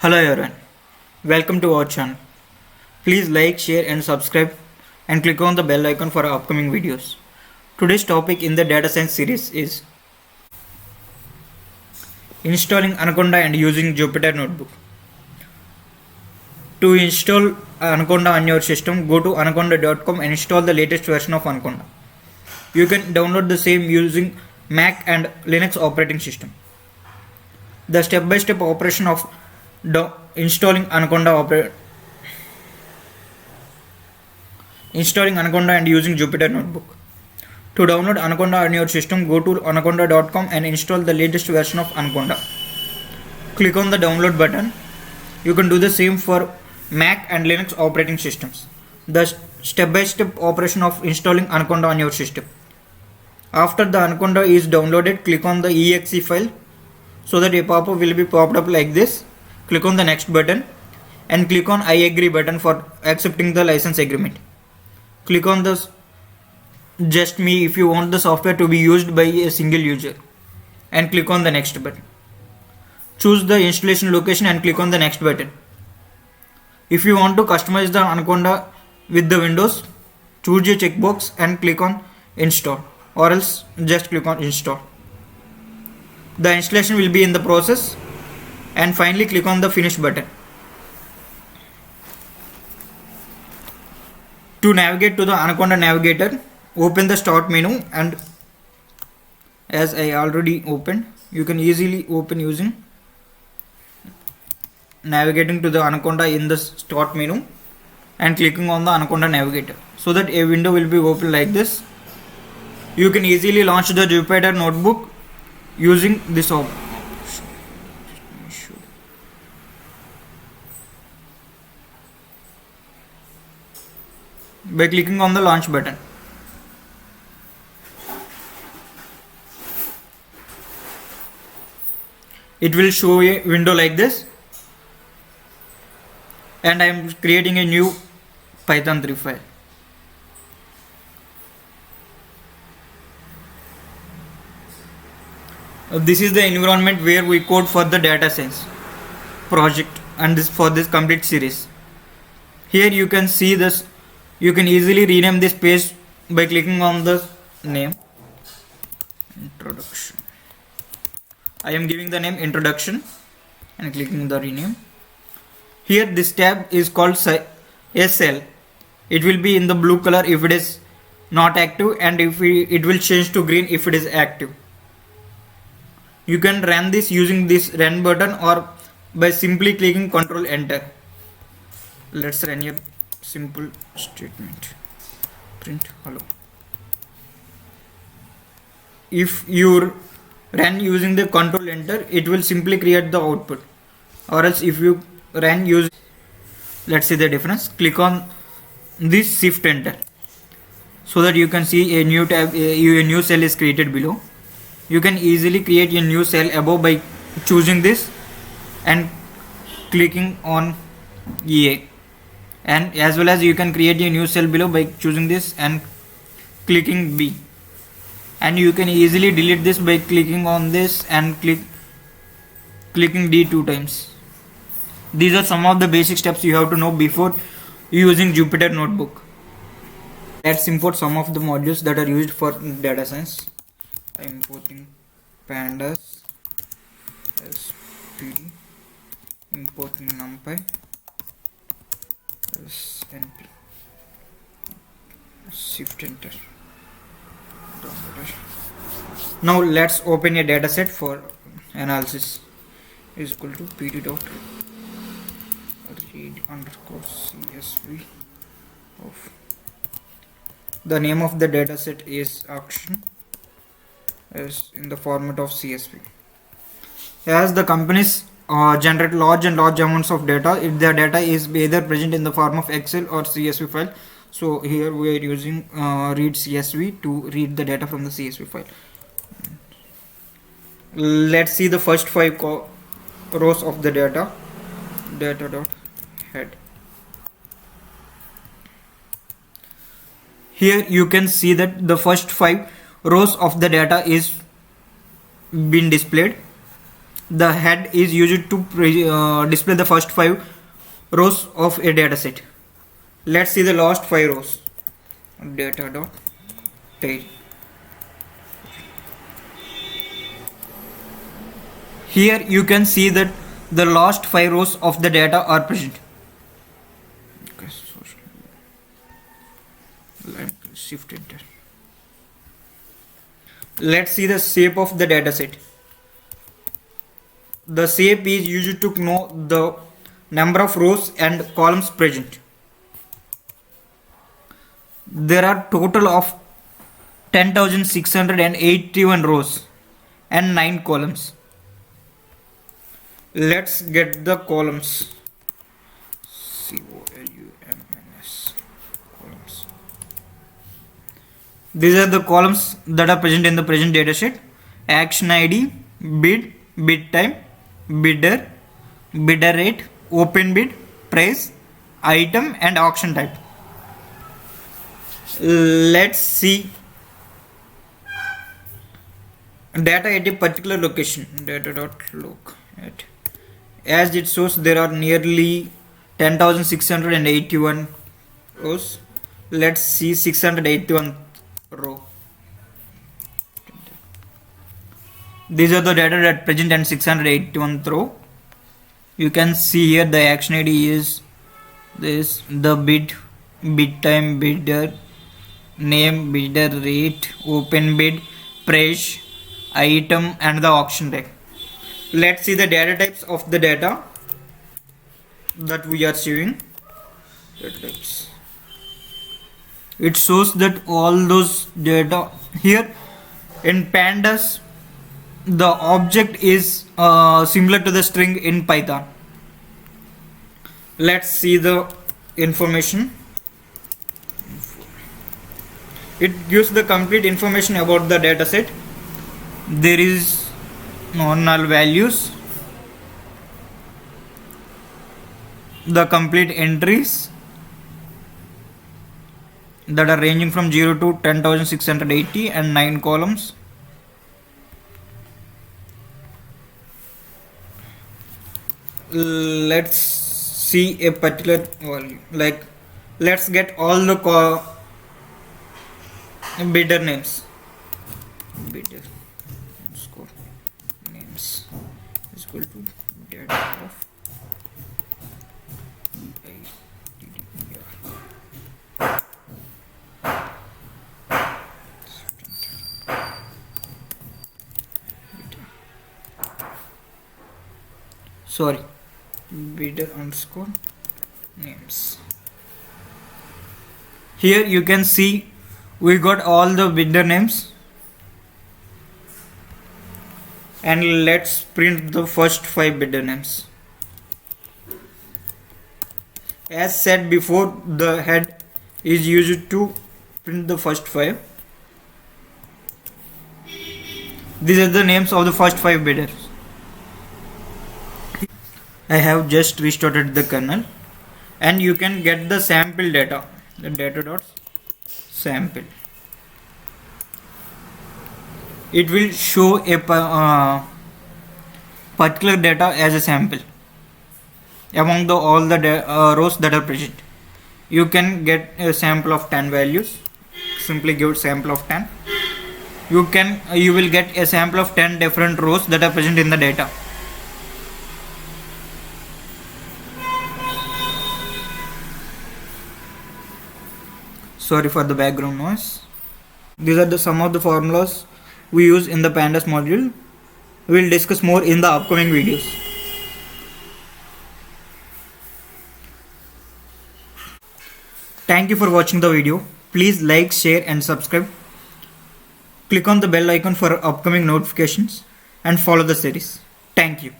Hello everyone, welcome to our channel. Please like, share and subscribe and click on the bell icon for our upcoming videos. Today's topic in the data science series is installing Anaconda and using Jupyter Notebook. To install Anaconda on your system, go to anaconda.com and install the latest version of Anaconda. You can download the same using Mac and Linux operating system. The step-by-step operation of installing Anaconda and using Jupyter Notebook. To download Anaconda on your system, go to anaconda.com and install the latest version of Anaconda. Click on the download button. You can do the same for Mac and Linux operating systems. The step-by-step operation of installing Anaconda on your system. After the Anaconda is downloaded, click on the exe file so that a pop-up will be popped up like this. Click on the next button and click on I agree button for accepting the license agreement. Click on this just me if you want the software to be used by a single user and click on the next button. Choose the installation location and click on the next button. If you want to customize the Anaconda with the Windows, choose your checkbox and click on install, or else just click on install. The installation will be in the process, and finally click on the finish button. To navigate to the Anaconda navigator, open the start menu, and as I already opened, you can easily open using navigating to the Anaconda in the start menu and clicking on the Anaconda navigator so that a window will be open like this. You can easily launch the Jupyter Notebook using this option. By clicking on the launch button. It will show a window like this, and I am creating a new Python 3 file. This is the environment where we code for the data science project and for this complete series. Here you can see this. You can easily rename this page by clicking on the name introduction. I am giving the name introduction and clicking the rename. Here this tab is called a cell. It will be in the blue color if it is not active, and it will change to green if it is active. You can run this using this run button or by simply clicking Ctrl Enter. Let's run a simple statement. Print hello. If you run using the Ctrl Enter, it will simply create the output. Or else if you run using, let's see the difference. Click on this Shift Enter so that you can see a new tab, a new cell is created below. You can easily create a new cell above by choosing this and clicking on EA, and as well as you can create a new cell below by choosing this and clicking B, and you can easily delete this by clicking on this and clicking D 2 times. These are some of the basic steps you have to know before using Jupyter Notebook. Let's import some of the modules that are used for data science. I am importing pandas, SPD, importing numpy, snp, shift enter. Now let's open a dataset for analysis. Is equal to pd dot read underscore csv of the name of the dataset is auction, is in the format of CSV. As the companies generate large amounts of data, if the data is either present in the form of Excel or CSV file, so here we are using read CSV to read the data from the CSV file. Let's see the first 5 rows of the data dot head. Here you can see that the first 5 rows of the data is been displayed. the head is used to display the first 5 rows of a dataset. Let's see the last 5 rows. Data.tail. Here you can see that the last 5 rows of the data are present. Okay, shift enter. Let's see the shape of the dataset. The shape is used to know the number of rows and columns present. There are total of 10,681 rows and 9 columns. Let's get the columns. columns. Columns. These are the columns that are present in the present dataset: action ID, bid, bid time, bidder, bidder rate, open bid, price, item, and auction type. Let's see data at a particular location. Data.look at. As it shows, there are nearly 10,681 rows. Let's see 681 row. These are the data that present in 681th row. You can see here the action ID is this, the bid, bid time, bidder, name, bidder rate, open bid, price, item, and the auction type. Let's see the data types of the data that we are showing. Data types. It shows that all those data here in pandas, the object is similar to the string in Python. Let's see the information. It gives the complete information about the dataset. There is null values, the complete entries that are ranging from 0 to 10,680 and 9 columns. Let's see a particular value, like let's get all the bidder names. Bidder underscore names is equal to data of bidder underscore names. Here you can see we got all the bidder names, and let's print the first 5 bidder names. As said before, the head is used to print the first 5. These are the names of the first 5 bidders. I have just restarted the kernel, and you can get the sample data, the data.sample. It will show a particular data as a sample among all the rows that are present. You can get a sample of 10 values. Simply give sample of 10. You will get a sample of 10 different rows that are present in the data. Sorry for the background noise. These are some of the formulas we use in the pandas module. We will discuss more in the upcoming videos. Thank you for watching the video. Please like, share and subscribe. Click on the bell icon for upcoming notifications and follow the series. Thank you.